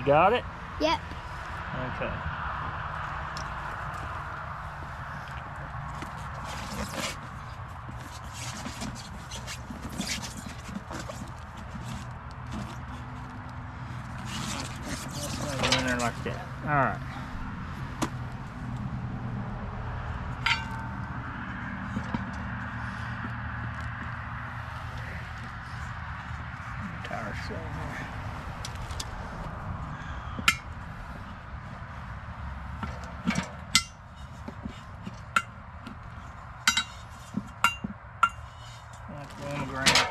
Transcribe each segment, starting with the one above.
You got it? Yep. Okay. In there like that. All right. Tire still in there. On the ground.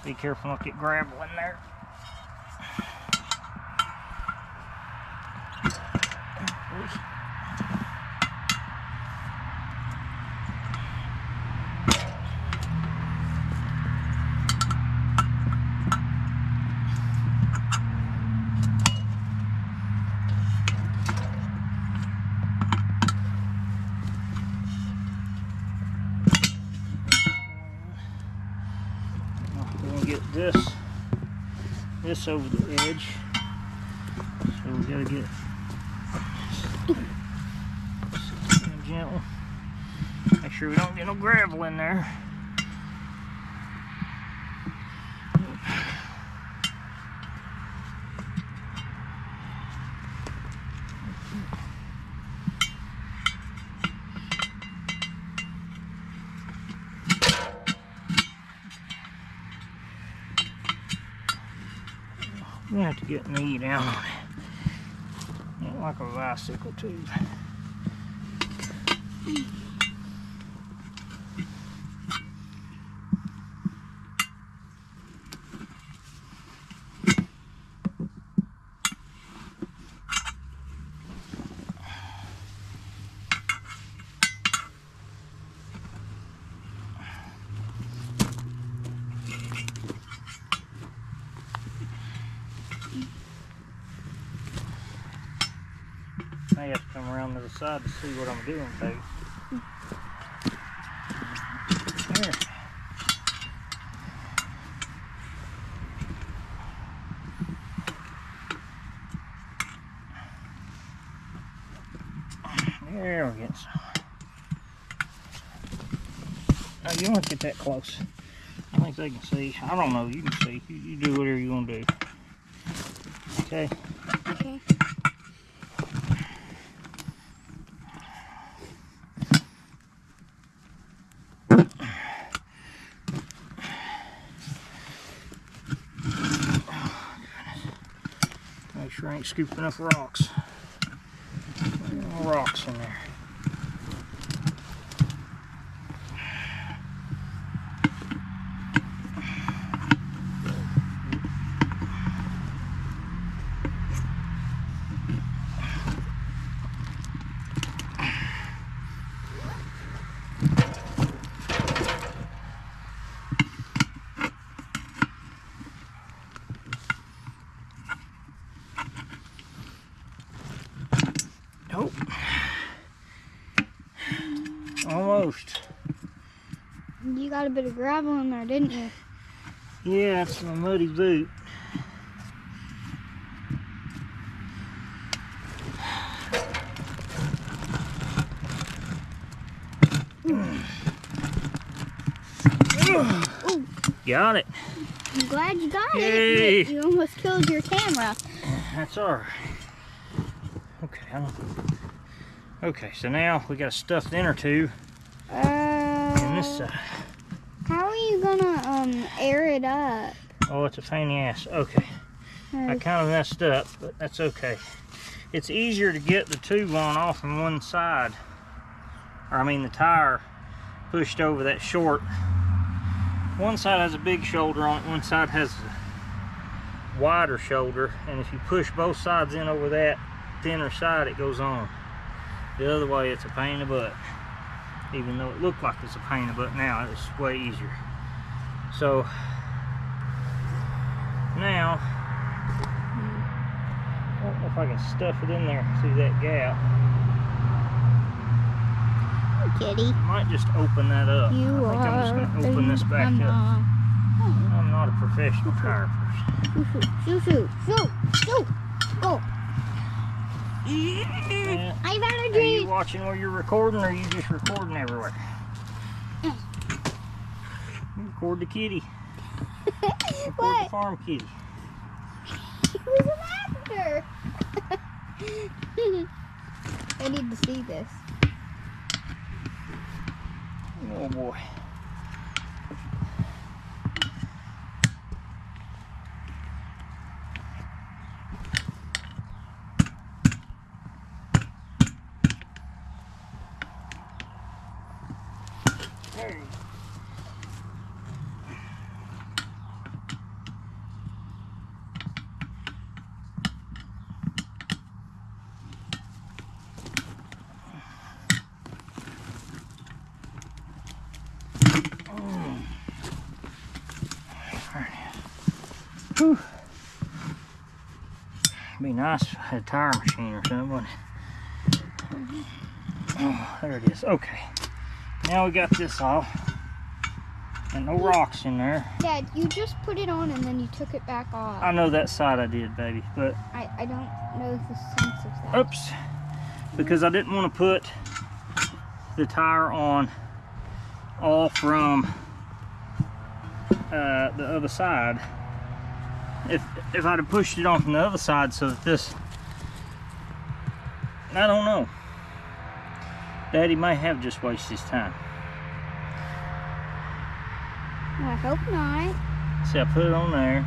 Be careful not to get gravel in there. We're gonna get this over the edge. So we gotta get gentle. Make sure we don't get no gravel in there. You have to get knee down on it. Ain't like a bicycle tube. I have to come around to the side to see what I'm doing, baby. There. There we get some. Now you don't have to get that close. I think they can see. I don't know. You can see. You do whatever you want to do. Okay. Okay. Make sure I ain't scooping enough rocks. No rocks in there. Nope. Almost. You got a bit of gravel in there, didn't you? Yeah, it's my muddy boot. Ooh. Got it. I'm glad you got Yay. it. You almost killed your camera. That's all right. Okay, so now we got a stuffed inner tube on this side. How are you gonna air it up? Oh, it's a pain in the ass. Okay. I kind of messed up, but that's okay. It's easier to get the tube on off on one side, or I mean the tire pushed over that short. One side has a big shoulder on it, one side has a wider shoulder, and if you push both sides in over that thinner side, it goes on. The other way, it's a pain in the butt. Even though it looked like it's a pain in the butt now, it's way easier. So now, I don't know if I can stuff it in there through that gap. Kitty. I might just open that up. You I think I'm just going to open this back up. I'm not a professional tire person. Shoot, shoot, shoot, shoot, shoot. Oh. Yeah. I've had a Are dream. you watching where you're recording, or are you just recording everywhere? You record the kitty. Record What? the farm kitty. Who's an actor? I need to see this. Oh boy. There you go. Whew. Be nice if I had a tire machine or something, wouldn't it? Oh, there it is. Okay. Now we got this off. And no rocks in there. Dad, you just put it on and then you took it back off. I know that side I did, baby, but I don't know the sense of that. oops. Because I didn't want to put the tire on all from the other side. If I'd have pushed it on from the other side so that this, I don't know. Daddy may have just wasted his time. Well, I hope not. See, I put it on there.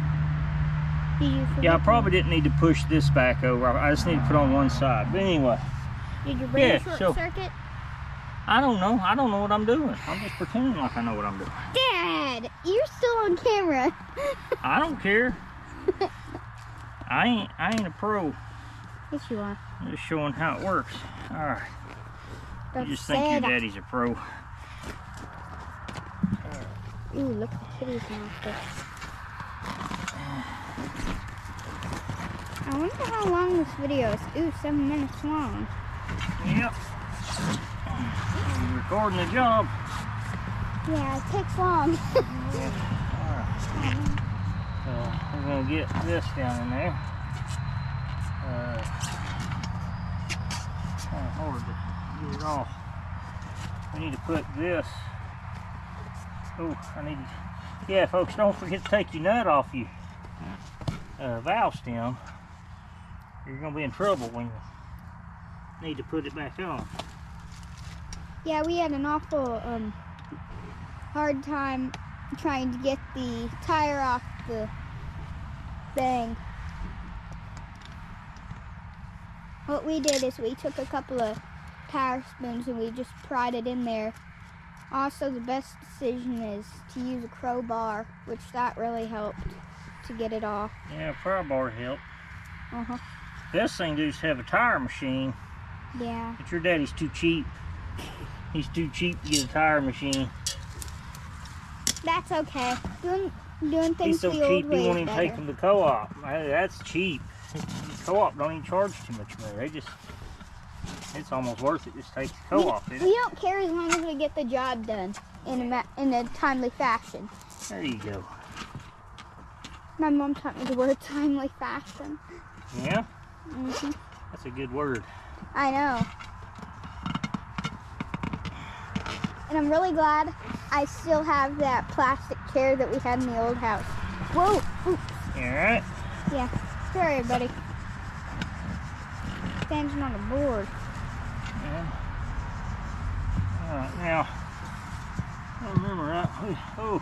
Did you forget? Yeah, I probably didn't need to push this back over. I just need to put on one side. But anyway, Did your brain yeah, short so- circuit? I don't know. I don't know what I'm doing. I'm just pretending like I know what I'm doing. Dad, you're still on camera. I don't care. I ain't a pro. Yes, you are. I'm just showing how it works. All right. You Don't just say think your that. daddy's a pro. Ooh, look at the kitty's mouth. I wonder how long this video is. Ooh, 7 minutes long. Yep. You're recording the job. Yeah, it takes long. We're gonna get this down in there. Kind of hard to get it off. We need to put this. Oh, I need to. Yeah, folks, don't forget to take your nut off your valve stem. You're gonna be in trouble when you need to put it back on. Yeah, we had an awful hard time trying to get the tire off the thing. What we did is we took a couple of tire spoons and we just pried it in there. Also, the best decision is to use a crowbar, which that really helped to get it off. Yeah, pry bar help. Uh-huh. Best thing to do is have a tire machine, Yeah. but your daddy's too cheap. He's too cheap to get a tire machine. That's okay. Doing He's things so the old cheap way he is won't even take better. them to co-op. That's cheap. Co-op don't even charge too much money. They just, it's almost worth it. Just take the co-op. We don't care as long as we get the job done in a timely fashion. There you go. My mom taught me the word timely fashion. Yeah? Mm-hmm. That's a good word. I know. And I'm really glad I still have that plastic chair that we had in the old house. Whoa! Ooh. You alright? Yeah. Sorry, buddy. Standing on a board. Yeah. Alright, now, I remember right. Oh.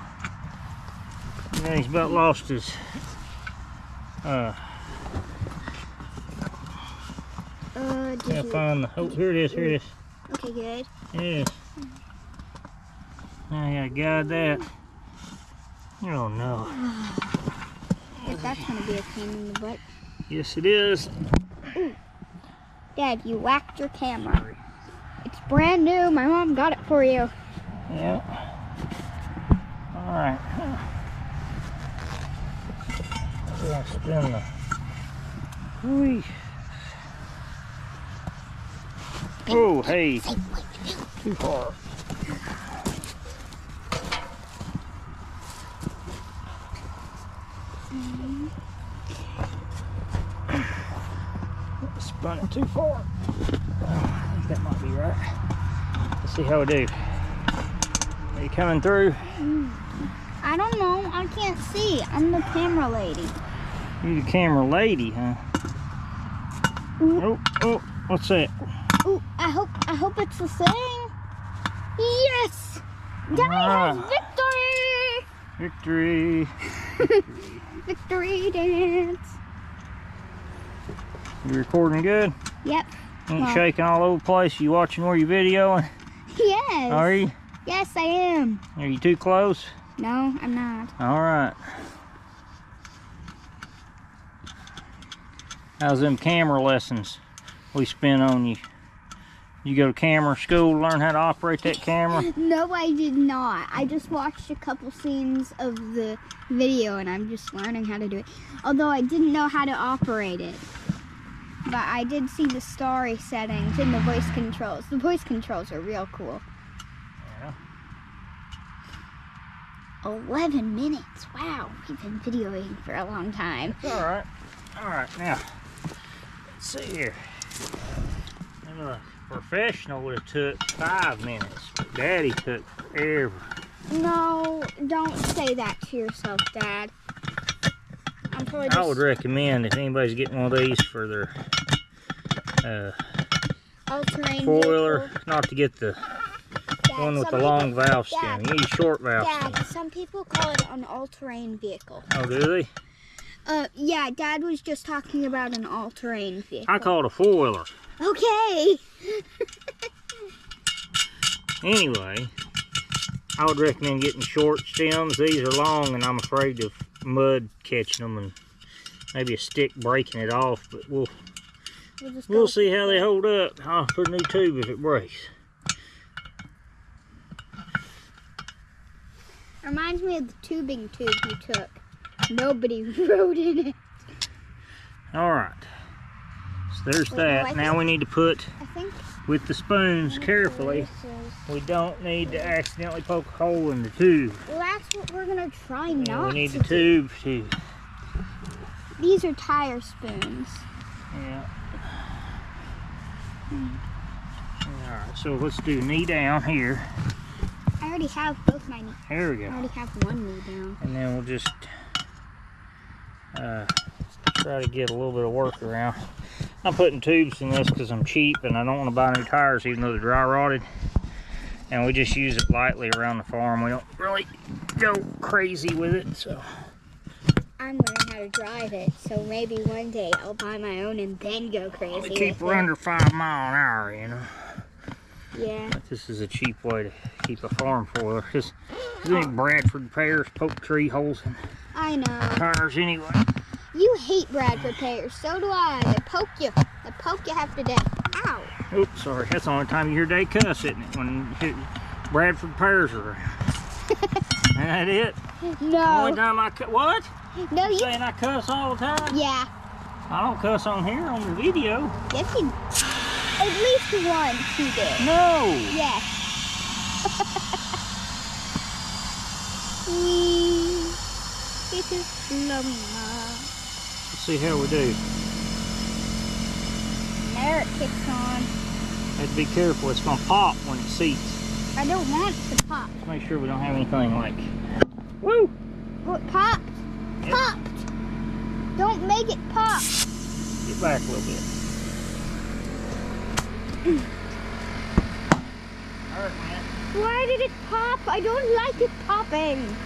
Yeah, he's about lost his, Did can't you? find the, oh, here it is, here it is. Okay, good. Yes. Now I gotta guide that. Oh no. But that's gonna be a pain in the butt. Yes, it is. Ooh. Dad, you whacked your camera. It's brand new. My mom got it for you. Yeah. All right. Let's spin the. Whee. Oh, hey. Too far. Spun it too far. Oh, I think that might be right. Let's see how we do. Are you coming through? I don't know. I can't see. I'm the camera lady. You the camera lady, huh? Ooh. Oh, what's that? Ooh, I hope it's the thing. Yes! Daddy Ah. has victory! Victory. Victory dance. You recording good? Yep. Ain't shaking all over the place? You watching where you videoing? Yes. Are you? Yes, I am. Are you too close? No, I'm not. All right. How's them camera lessons we spent on you? You go to camera school to learn how to operate that camera? No, I did not. I just watched a couple scenes of the video and I'm just learning how to do it. Although I didn't know how to operate it. But I did see the story settings and the voice controls. The voice controls are real cool. Yeah. 11 minutes. Wow, we've been videoing for a long time. All right. All right, now, let's see here. A professional would have took 5 minutes, but Daddy took forever. No, don't say that to yourself, Dad. I would recommend if anybody's getting one of these for their all-terrain four-wheeler, vehicle. not to get the Dad, one with some the long people- valve stem. You need a short valve Dad, stem. some people call it an all-terrain vehicle. Oh, do they? Yeah, Dad was just talking about an all-terrain vehicle. I call it a four-wheeler. Okay. Anyway, I would recommend getting short stems. These are long, and I'm afraid of mud catching them and maybe a stick breaking it off. But we'll see how they hold up. I'll put a new tube if it breaks. Reminds me of the tubing tube you took. Nobody rode in it. All right. So there's that. Now we need to put with the spoons carefully. We don't need to accidentally poke a hole in the tube. Well, that's what we're gonna try not We need to the tube too. These are tire spoons. Yeah. All right. So let's do knee down here. I already have both my knees. Here we go. I already have one knee down. And then we'll just try to get a little bit of work around. I'm putting tubes in this because I'm cheap and I don't want to buy new tires even though they're dry rotted. And we just use it lightly around the farm. We don't really go crazy with it. So I'm learning how to drive it, so maybe one day I'll buy my own and then go crazy. we keep her under 5 mile an hour, you know. Yeah. But this is a cheap way to keep a farm foiler. Just these Bradford pears poke tree holes in I know. tires anyway. You hate Bradford pears, so do I. They poke you. They poke you half to death. Ow. Oops, sorry. That's the only time you hear Dave cuss, isn't it? When Bradford pears are around. Isn't that it? No. Only time I cuss. What? No, you. Saying I cuss all the time? Yeah. I don't cuss on here on the video. Yes, you. At least once you did. No. Yes. It is blowing up. Let's see how we do. There it kicks on. Have to be careful. It's going to pop when it seats. I don't want it to pop. Let's make sure we don't have anything like... Woo! What popped? Yep. Popped. Don't make it pop. Get back a little bit. Alright, man. Why did it pop? I don't like it popping.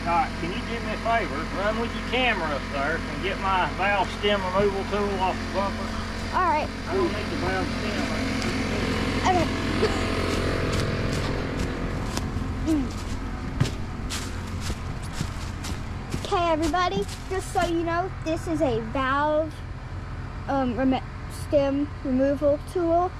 Can you do me a favor? Run with your camera up there and get my valve stem removal tool off the bumper. Alright. I don't need the valve stem. Okay, everybody, just so you know, this is a valve stem removal tool.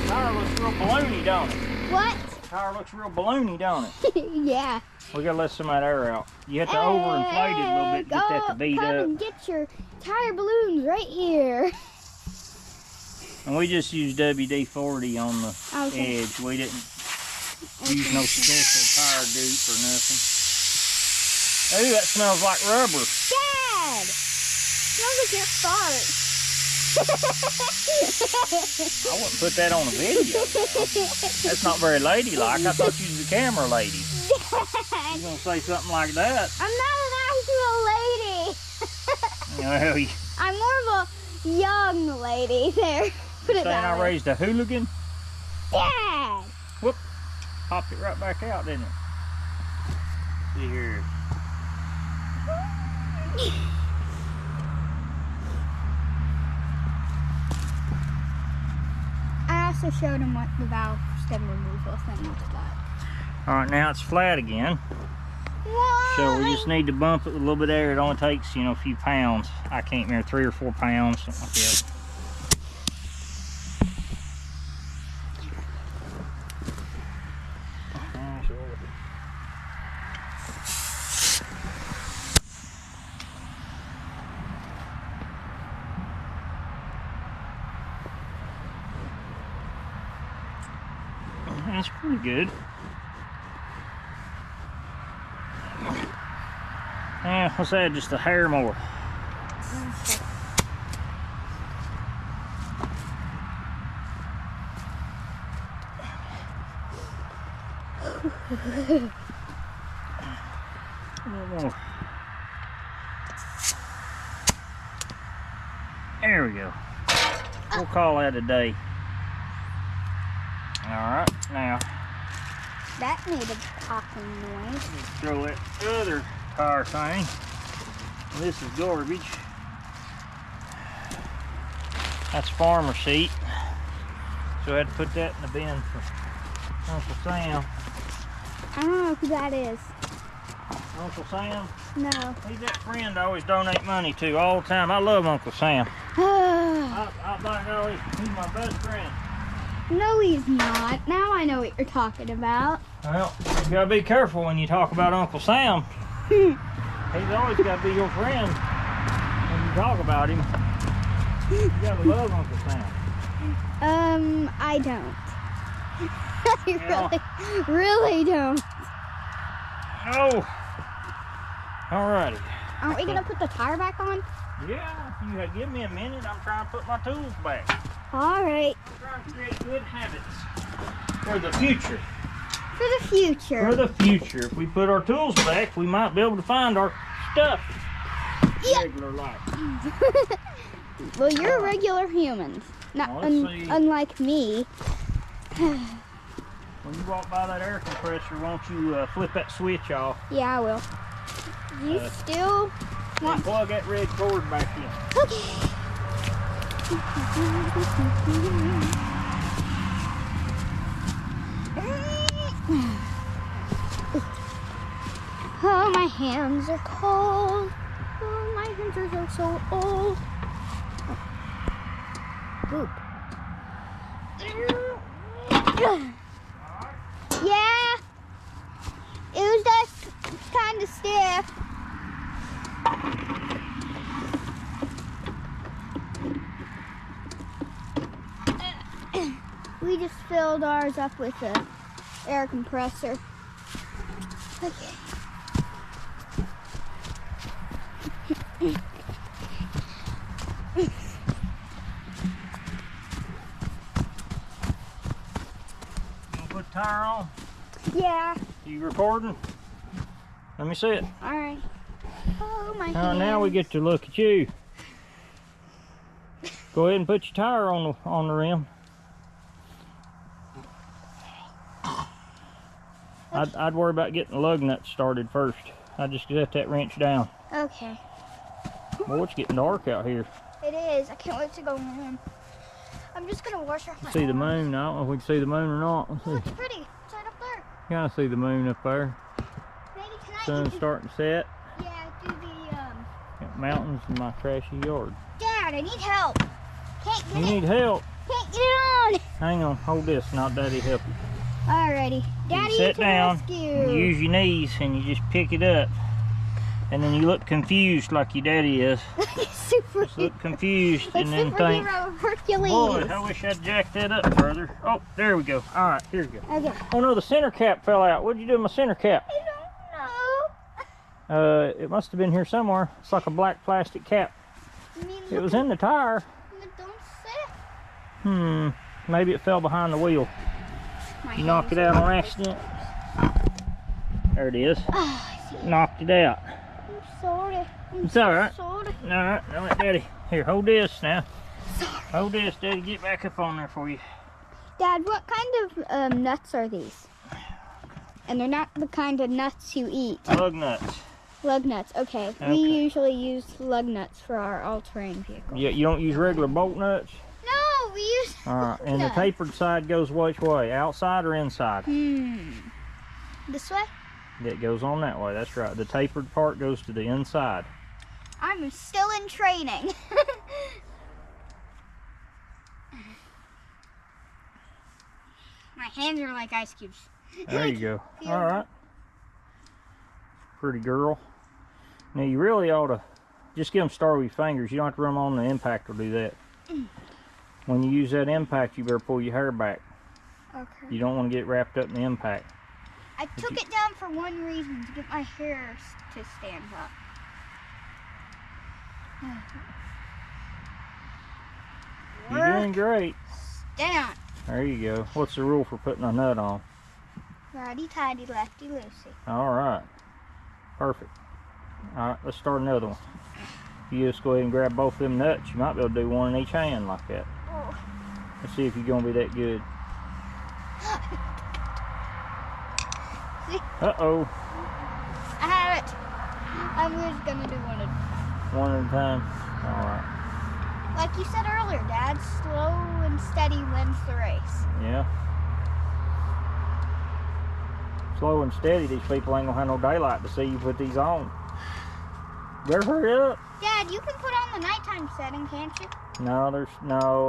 The tire looks real balloony, don't it? What? The tire looks real balloony, don't it? Yeah. We gotta let some of that air out. You have to overinflate it a little bit to get that to beat come up. and get your tire balloons right here. And we just used WD-40 on the edge. We didn't use no special tire dupe or nothing. Ooh, that smells like rubber. Dad! Smells like your fart. I wouldn't put that on a video. That's not very ladylike. I thought you was the camera lady. You gonna say something like that? I'm not an actual lady. Well, I'm more of a young lady there. Put it saying that I way. raised a hooligan? Dad! Whoop. Popped it right back out, didn't it? See here. I also showed him what the valve stem removal thing looks like. All right, now it's flat again. Why? So we just need to bump it with a little bit of air. It only takes, you know, a few pounds. I can't remember, 3 or 4 pounds, something like that. That's pretty good. Yeah, let's add just a hair more. A little more. There we go. We'll call that a day. Alright, now That made a popping noise. let's throw that other tire thing. This is garbage. That's farmer seat. So I had to put that in the bin for Uncle Sam. I don't know who that is. Uncle Sam? No. He's that friend I always donate money to all the time. I love Uncle Sam. I by golly, he's my best friend. No, he's not. Now I know what you're talking about. Well, you gotta be careful when you talk about Uncle Sam. He's always gotta be your friend when you talk about him. You gotta love Uncle Sam. I don't. I really don't. Oh! Alrighty. Aren't we gonna put the tire back on? Yeah, if you had give me a minute, I'm trying to put my tools back. Alright. I'm trying to create good habits for the future. For the future. For the future. If we put our tools back, we might be able to find our stuff. Yeah. Regular life. Well, you're a regular human. Not Now, let's see. unlike me. When you walk by that air compressor, won't you flip that switch off? Yeah, I will. You still And want... plug that red cord back in. Okay. Oh, my hands are cold. Oh, my hands are so old. Boop. Yeah. It was just kind of stiff. We just filled ours up with the air compressor. Okay. Put the tire on. Yeah. You recording? Let me see it. All right. Oh, my hands. Now we get to look at you. Go ahead and put your tire on the rim. I'd worry about getting the lug nuts started first. I'd just let that wrench down. Okay. Boy, it's getting dark out here. It is. I can't wait to go home. I'm just gonna wash off my See the arms. moon? I don't know if we can see the moon or not. Let's Oh, see. it's pretty. It's right up there. Kind of see the moon up there. Maybe tonight. Sun's you can, starting to set. yeah, do the Got mountains in my trashy yard. Dad, I need help. Can't You get it. need help. Can't get it on. Hang on, hold this, not Daddy help you. Alrighty. Daddy, sit can down, rescue. you use your knees and you just pick it up. And then you look confused like your daddy is. Super. Just look confused Like and then think, superhero Hercules. boy, I wish I'd jacked that up further. Oh, there we go. All right, here we go. Okay. Oh no, the center cap fell out. What'd you do with my center cap? I don't know. It must have been here somewhere. It's like a black plastic cap. It was in the tire. It don't sit. Maybe it fell behind the wheel. You knocked it out on accident. There it is. Oh, I see. Knocked it out. I'm sorry. It's alright. Sorry. Alright, now let Daddy. Here, hold this now. Sorry. Hold this, Daddy. Get back up on there for you. Dad, what kind of nuts are these? And they're not the kind of nuts you eat. Lug nuts. Lug nuts, okay. We usually use lug nuts for our all-terrain vehicle. Yeah, you don't use regular bolt nuts? No, we use Alright, and nuts. the tapered side goes which way? Outside or inside? This way? It goes on that way, that's right. The tapered part goes to the inside. I'm still in training. My hands are like ice cubes. There you go. Alright. Pretty girl. Now you really ought to just get them started with your fingers. You don't have to run them on the impact or do that. When you use that impact, you better pull your hair back. Okay. You don't want to get wrapped up in the impact. I took it down for one reason, to get my hair to stand up. You're doing great. Down. There you go. What's the rule for putting a nut on? Righty-tighty, lefty-loosey. Alright. Perfect. Alright, let's start another one. You just go ahead and grab both of them nuts. You might be able to do one in each hand like that. Oh. Let's see if you're going to be that good. See? Uh-oh. I have it. I'm just going to do one at One at a time. Alright. Like you said earlier, Dad, slow and steady wins the race. Yeah. Slow and steady, these people ain't gonna have no daylight to see you put these on. Better hurry up. Dad, you can put on the nighttime setting, can't you? No,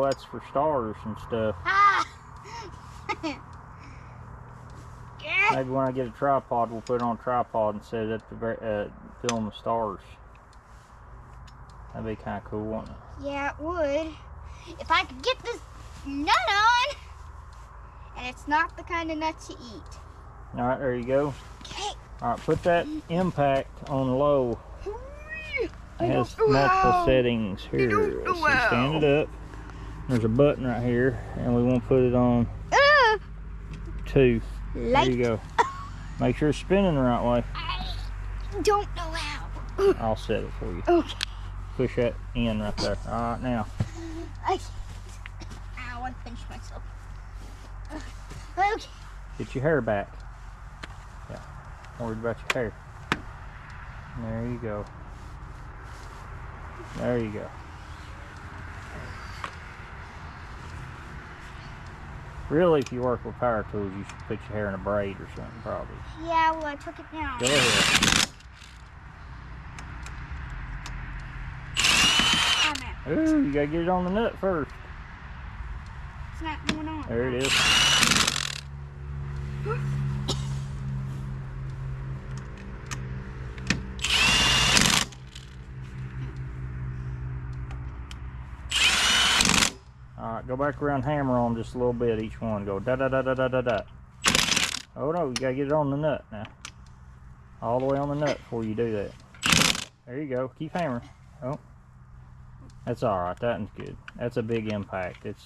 that's for stars and stuff. Ah! Maybe when I get a tripod, we'll put it on a tripod and set it up to film the stars. That'd be kind of cool, wouldn't it? Yeah, it would. If I could get this nut on. And it's not the kind of nuts you eat. Alright, there you go. Okay. Alright, put that impact on low. It has multiple settings here. So stand it up. There's a button right here, and we want to put it on 2. Light. There you go. Make sure it's spinning the right way. I don't know how. I'll set it for you. Okay. Push that in right there. Alright, now. Ow, I pinched myself. Okay. Get your hair back. Yeah, worried about your hair. There you go. There you go. Really, if you work with power tools, you should put your hair in a braid or something, probably. Yeah, well, I took it down. Go ahead. Oh, man. Ooh, you gotta get it on the nut first. It's not going on. There it is. Alright, go back around, hammer on just a little bit each one. Go da da da da da da da. Oh no, you gotta get it on the nut now. All the way on the nut before you do that. There you go. Keep hammering. Oh. That's alright, that one's good. That's a big impact. It's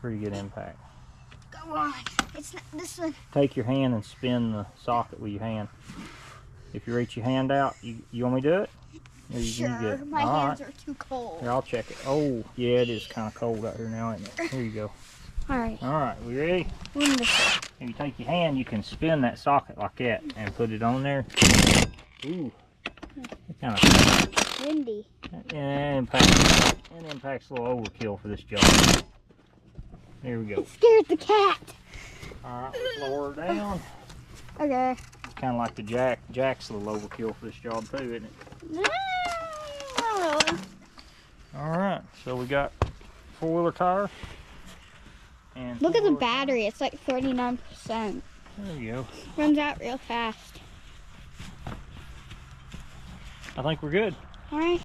pretty good impact. Go on. It's not this one. Take your hand and spin the socket with your hand. If you reach your hand out, you want me to do it? Or you Sure, good? my All hands right. are too cold. Here, I'll check it. Oh, yeah, it is kind of cold out here now, ain't it? Here you go. Alright. Alright, we ready? Wonderful. If you take your hand, you can spin that socket like that and put it on there. Ooh. Kind of Windy. impact's a little overkill for this job. There we go. Scared the cat. Alright, let's lower her down. Okay. It's kind of like the jack. Jack's a little overkill for this job too, isn't it? Alright, so we got 4-wheeler tire. And Look at the battery. It's like 39%. There you go. Runs out real fast. I think we're good. Alright.